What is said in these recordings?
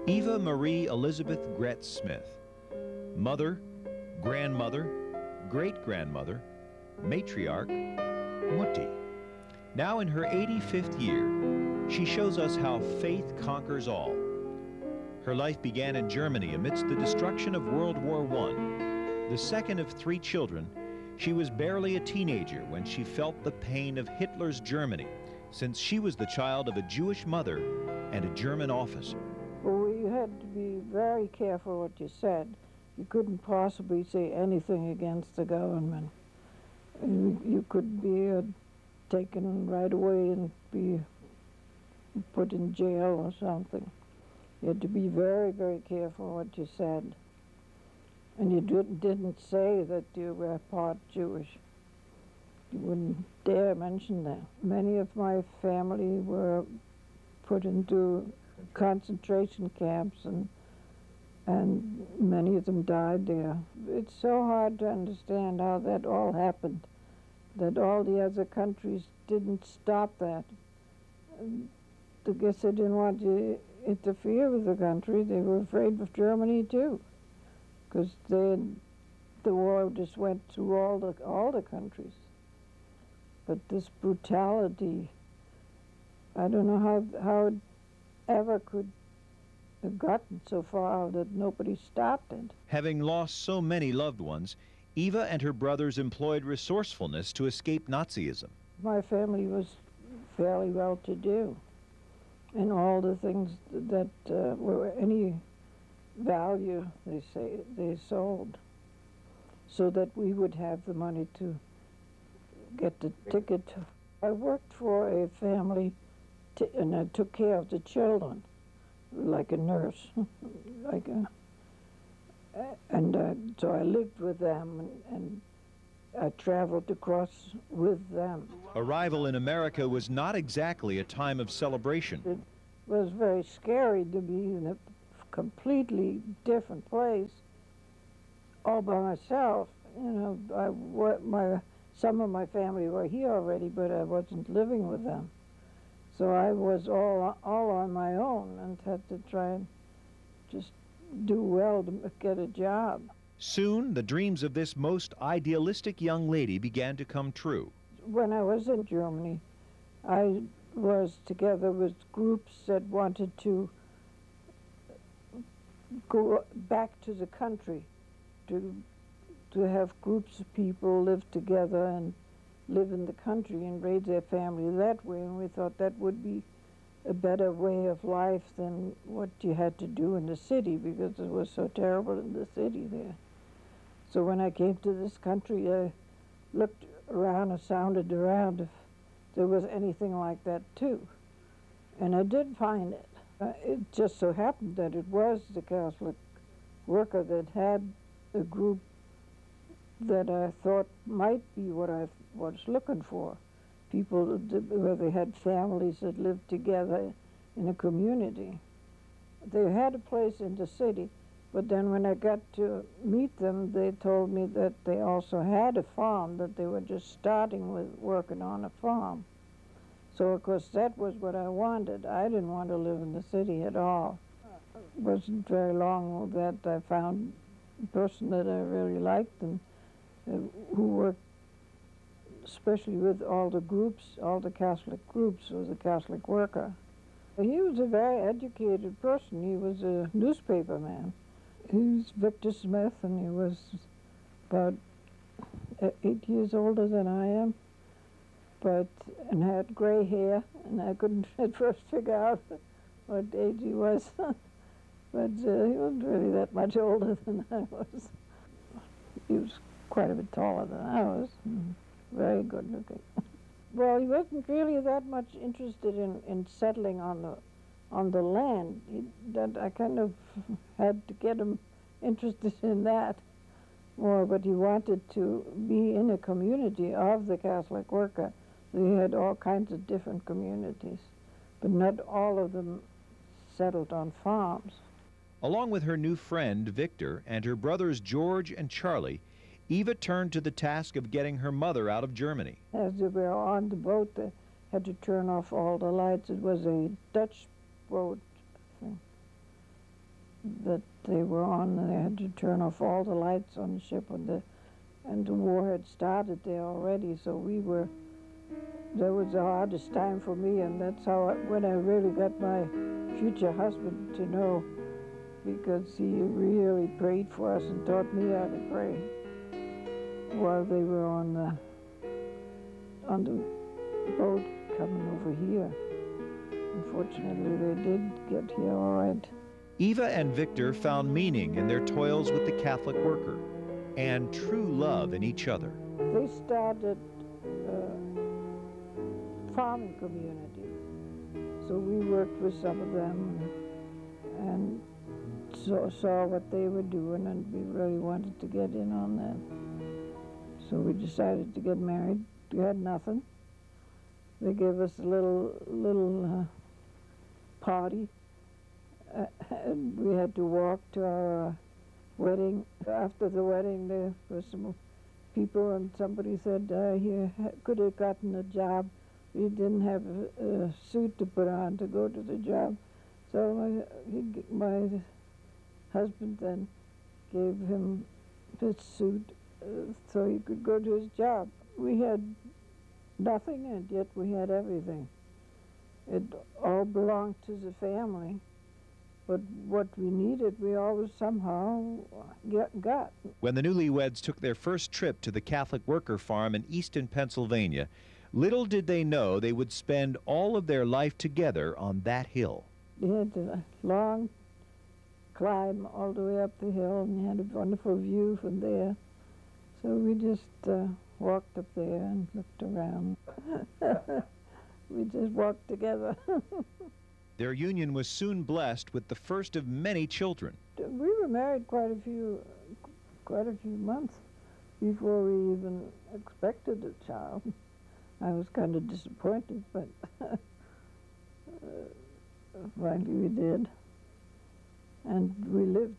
Eva Marie Elizabeth Gretz Smith, mother, grandmother, great-grandmother, matriarch, Mutti. Now in her 85th year, she shows us how faith conquers all. Her life began in Germany amidst the destruction of World War I. The second of 3 children, she was barely a teenager when she felt the pain of Hitler's Germany, since she was the child of a Jewish mother and a German officer. Well, you had to be very careful what you said. You couldn't possibly say anything against the government. You could be taken right away and be put in jail or something. You had to be very, very careful what you said. And you didn't say that you were part Jewish. You wouldn't dare mention that. Many of my family were put into concentration camps, and many of them died there. It's so hard to understand how that all happened, that all the other countries didn't stop that. I guess they didn't want to interfere with the country. They were afraid of Germany too, because the war just went through all the countries. But this brutality, I don't know how it ever could have gotten so far that nobody stopped it. Having lost so many loved ones, Eva and her brothers employed resourcefulness to escape Nazism. My family was fairly well-to-do, and all the things that were any value, they sold, so that we would have the money to get the ticket. I worked for a family, and I took care of the children, like a nurse, so I lived with them, and I traveled across with them. Arrival in America was not exactly a time of celebration. It was very scary to be in a completely different place, all by myself. You know, some of my family were here already, but I wasn't living with them. So I was all on my own and had to try and just do well to get a job. Soon, the dreams of this most idealistic young lady began to come true. When I was in Germany, I was together with groups that wanted to go back to the country, to have groups of people live together and live in the country and raise their family that way. And we thought that would be a better way of life than what you had to do in the city, because it was so terrible in the city there. So when I came to this country, I looked around and sounded around if there was anything like that too. And I did find it. It just so happened that it was the Catholic Worker that had a group that I thought might be what I was looking for. People where they had families that lived together in a community. They had a place in the city, but then when I got to meet them, they told me that they also had a farm, that they were just starting with working on a farm. So of course that was what I wanted. I didn't want to live in the city at all. It wasn't very long that I found a person that I really liked, and who worked especially with all the groups, all the Catholic groups, was a Catholic Worker. He was a very educated person. He was a newspaper man. He was Victor Smith, and he was about 8 years older than I am, and had gray hair, and I couldn't at first figure out what age he was. But he wasn't really that much older than I was. He was quite a bit taller than I was, and very good looking. Well, he wasn't really that much interested in settling on the land. I kind of had to get him interested in that more, but he wanted to be in a community of the Catholic Worker. He had all kinds of different communities, but not all of them settled on farms. Along with her new friend, Victor, and her brothers George and Charlie, Eva turned to the task of getting her mother out of Germany. As they were on the boat, they had to turn off all the lights. It was a Dutch boat thing. that they were on. They had to turn off all the lights on the ship and the war had started there already, so that was the hardest time for me, and that's when I really got my future husband to know, because he really prayed for us and taught me how to pray while they were on the boat coming over here. Unfortunately, they did get here all right. Eva and Victor found meaning in their toils with the Catholic worker and true love in each other. They started a farming community, so we worked with some of them and saw what they were doing, and we really wanted to get in on that. So we decided to get married. We had nothing. They gave us a little party, and we had to walk to our wedding. After the wedding, there were some people, and somebody said he could have gotten a job. He didn't have a suit to put on to go to the job. So my husband then gave him his suit so he could go to his job. We had nothing, and yet we had everything. It all belonged to the family, but what we needed, we always somehow got. When the newlyweds took their first trip to the Catholic worker farm in eastern Pennsylvania, little did they know they would spend all of their life together on that hill. We had a long climb all the way up the hill, and we had a wonderful view from there. So we just walked up there and looked around. We just walked together. Their union was soon blessed with the first of many children. We were married quite a few months before we even expected a child. I was kind of disappointed, but finally we did. And we lived,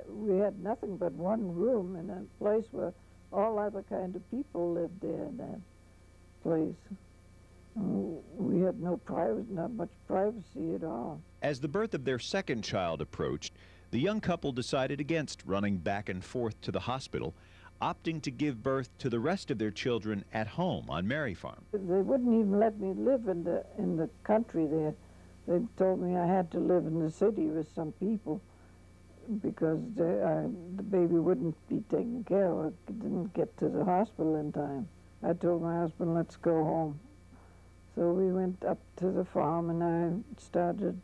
we had nothing but one room in a place where all other kind of people lived there in that place. We had not much privacy at all. As the birth of their second child approached, the young couple decided against running back and forth to the hospital, opting to give birth to the rest of their children at home on Mary Farm. They wouldn't even let me live in the country there. They told me I had to live in the city with some people because the baby wouldn't be taken care of. It didn't get to the hospital in time. I told my husband, let's go home. So we went up to the farm, and I started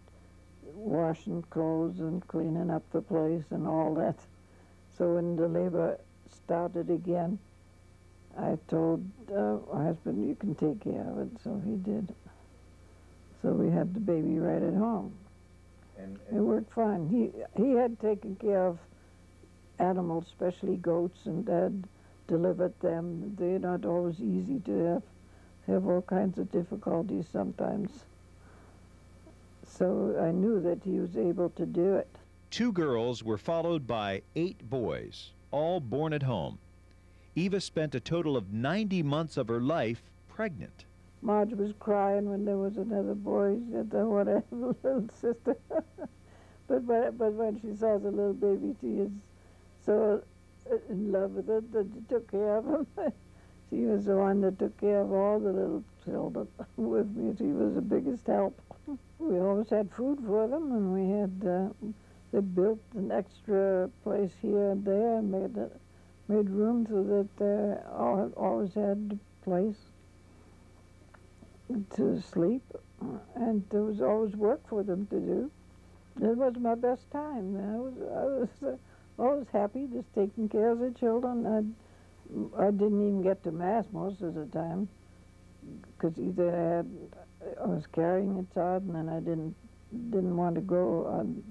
washing clothes and cleaning up the place and all that. So when the labor started again, I told my husband, you can take care of it. So he did. So we had the baby right at home. And it worked fine. He had taken care of animals, especially goats, and had delivered them. They're not always easy to have all kinds of difficulties sometimes. So I knew that he was able to do it. 2 girls were followed by 8 boys, all born at home. Eva spent a total of 90 months of her life pregnant. Marge was crying when there was another boy. She said, I want to have a little sister. but when she saw the little baby, she is so in love with it that she took care of him. She was the one that took care of all the little children with me. She was the biggest help. We always had food for them, and we had they built an extra place here and there and made room so that they always had a place to sleep, and there was always work for them to do. It was my best time. I was always happy just taking care of the children. I didn't even get to Mass most of the time because either I was carrying a child, and then I didn't want to go on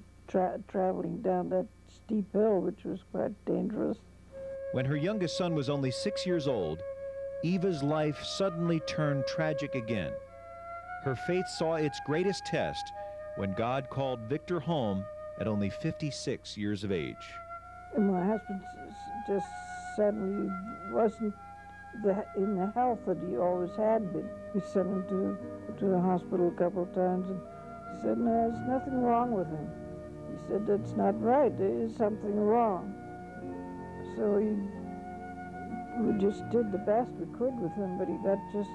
traveling down that steep hill, which was quite dangerous. When her youngest son was only 6 years old, Eva's life suddenly turned tragic again. Her faith saw its greatest test when God called Victor home at only 56 years of age. And my husband just suddenly wasn't in the health that he always had been. We sent him to the hospital a couple of times, and he said, no, there's nothing wrong with him. He said, that's not right. There is something wrong. So we just did the best we could with him, but he got just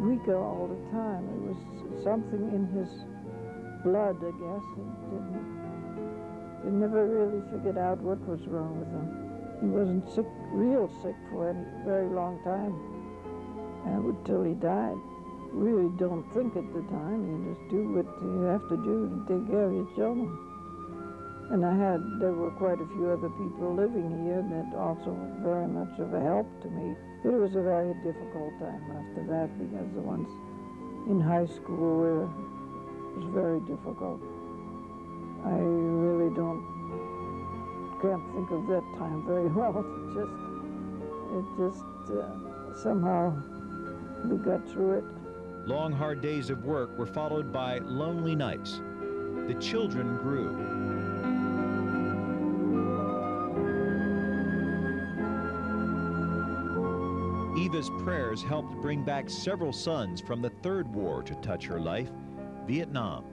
weaker all the time. It was something in his blood, I guess. They never really figured out what was wrong with him. He wasn't sick, real sick for any very long time, until he died. Really don't think at the time. You just do what you have to do to take care of your children. And there were quite a few other people living here that also were very much of a help to me. It was a very difficult time after that, because the ones in high school was very difficult. I really can't think of that time very well. Somehow we got through it. Long, hard days of work were followed by lonely nights. The children grew. Eva's prayers helped bring back several sons from the third war to touch her life, Vietnam.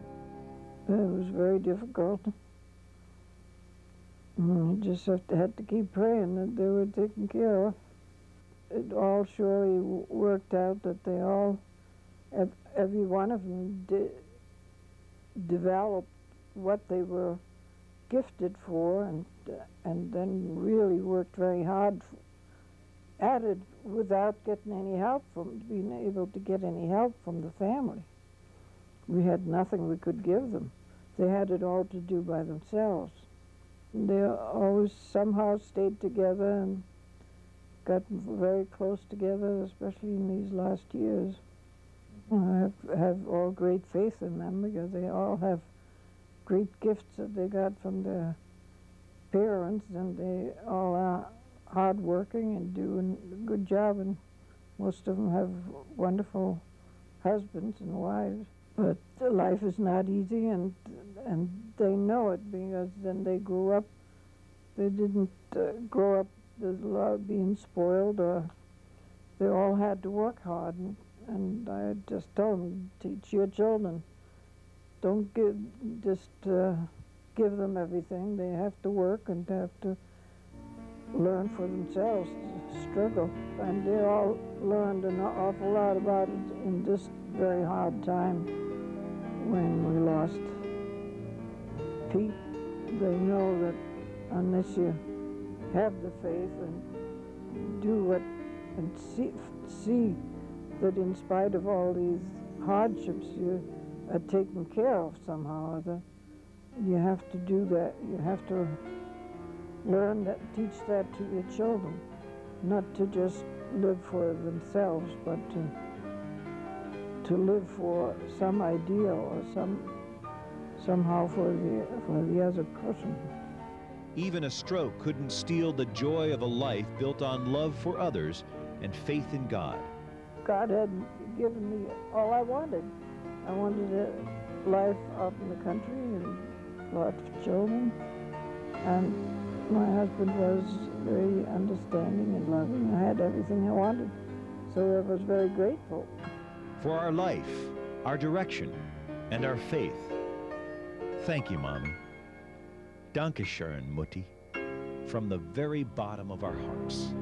It was very difficult. You just had to keep praying that they were taken care of. It all surely worked out that they all, every one of them developed what they were gifted for, and then really worked very hard at it without getting any help being able to get any help from the family. We had nothing we could give them. They had it all to do by themselves. They always somehow stayed together and got very close together, especially in these last years. I have all great faith in them, because they all have great gifts that they got from their parents, and they all are hard-working and doing a good job, and most of them have wonderful husbands and wives. But life is not easy, and they know it, because then they grew up. They didn't grow up being spoiled, or they all had to work hard. And I just told them, teach your children. Don't give them everything. They have to work and have to learn for themselves, to struggle. And they all learned an awful lot about it in this very hard time when we lost Pete. They know that unless you have the faith and do what, and see that in spite of all these hardships, you are taken care of somehow or other, you have to do that. You have to learn that, teach that to your children, not to just live for themselves, but to live for some ideal or somehow for the other person. Even a stroke couldn't steal the joy of a life built on love for others and faith in God. God had given me all I wanted. I wanted a life out in the country and lots of children. And my husband was very understanding and loving. I had everything I wanted, so I was very grateful. For our life, our direction, and our faith. Thank you, Mommy. Danke schön, Mutti, from the very bottom of our hearts.